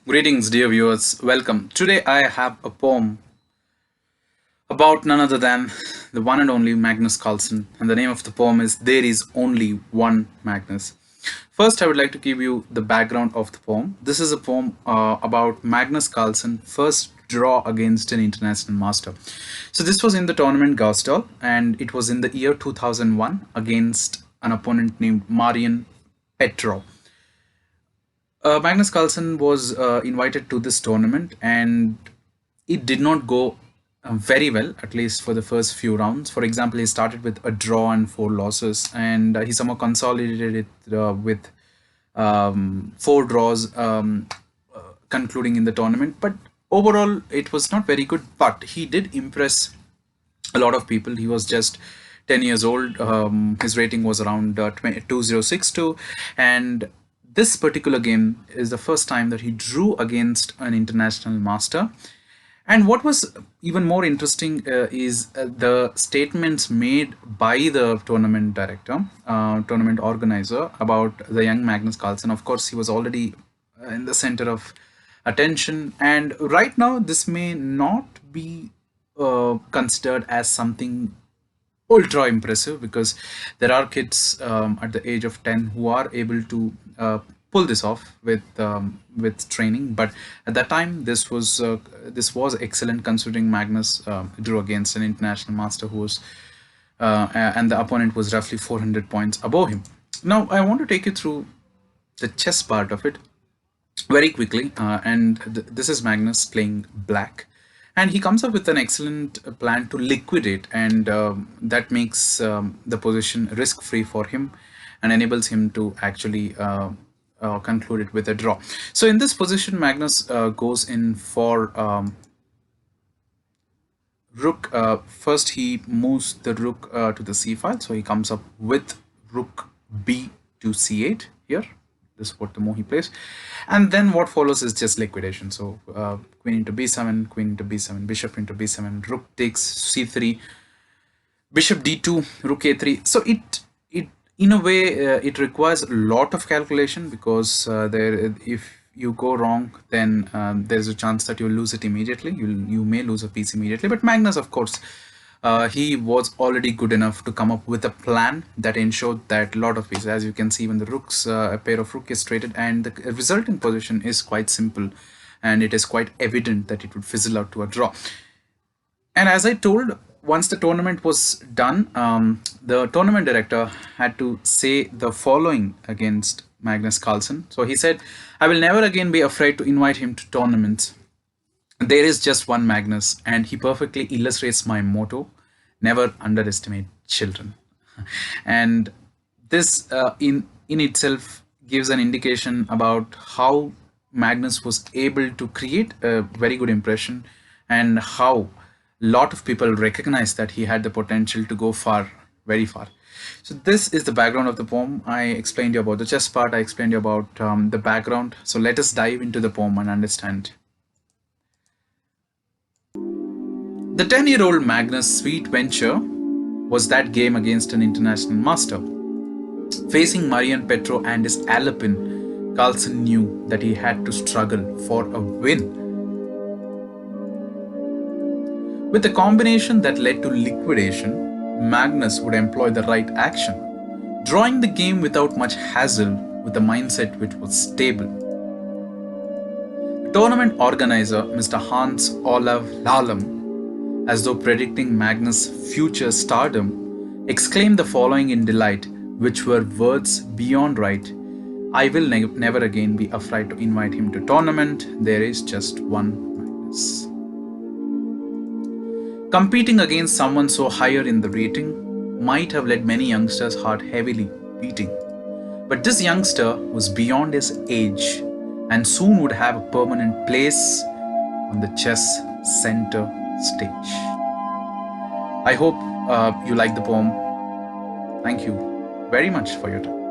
Greetings, dear viewers. Welcome. Today I have a poem about none other than the one and only Magnus Carlsen, and the name of the poem is There Is Only One Magnus. First, I would like to give you the background of the poem. This is a poem about Magnus Carlsen first draw against an international master. So this was in the tournament Gausdal, and it was in the year 2001 against an opponent named Marian Petrov. Magnus Carlsen was invited to this tournament, and it did not go very well, at least for the first few rounds. For example, he started with a draw and four losses, and he somehow consolidated it with four draws, concluding in the tournament. But overall, it was not very good, but he did impress a lot of people. He was just 10 years old. His rating was around 2062, and this particular game is the first time that he drew against an international master. And what was even more interesting is the statements made by the tournament director, tournament organizer, about the young Magnus Carlsen. Of course, he was already in the center of attention, and right now this may not be considered as something ultra impressive, because there are kids at the age of 10 who are able to pull this off with training. But at that time, this was excellent, considering Magnus drew against an international master who was and the opponent was roughly 400 points above him. Now I want to take you through the chess part of it very quickly, and this is Magnus playing black, and he comes up with an excellent plan to liquidate, and that makes the position risk free for him and enables him to actually conclude it with a draw. So in this position, Magnus goes in for rook. First he moves the rook to the c file, so he comes up with rook b to c8 here. This is what the move he plays, and then what follows is just liquidation. So queen into b7, queen into b7, bishop into b7, rook takes c3, bishop d2, rook a3. So it in a way it requires a lot of calculation, because if you go wrong, then there's a chance that you'll lose it immediately. You may lose a piece immediately. But Magnus, of course, he was already good enough to come up with a plan that ensured that a lot of pieces, as you can see, when the rooks, a pair of rook is traded, and the resulting position is quite simple, and it is quite evident that it would fizzle out to a draw. And as I told, once the tournament was done, the tournament director had to say the following against Magnus Carlsen. So he said, "I will never again be afraid to invite him to tournaments. There is just one Magnus, and he perfectly illustrates my motto: never underestimate children." And this in itself gives an indication about how Magnus was able to create a very good impression, and how a lot of people recognize that he had the potential to go far, very far. So this is the background of the poem. I explained you about the chess part. I explained you about the background. So let us dive into the poem and understand. The 10-year-old Magnus' sweet venture was that game against an international master. Facing Marian, Petrov and his Alapin, Carlsen knew that he had to struggle for a win. With a combination that led to liquidation, Magnus would employ the right action, drawing the game without much hassle, with a mindset which was stable. The tournament organizer, Mr. Hans OLAV LALHUM, as though predicting Magnus' future stardom, exclaimed the following in delight, which were words beyond right: "I will never again be afraid to invite him to tournament. There is just one Magnus." Competing against someone so higher in the rating might have led many youngsters' heart heavily beating. But this youngster was beyond his age, and soon would have a permanent place on the chess center stage. I hope you like the poem. Thank you very much for your time.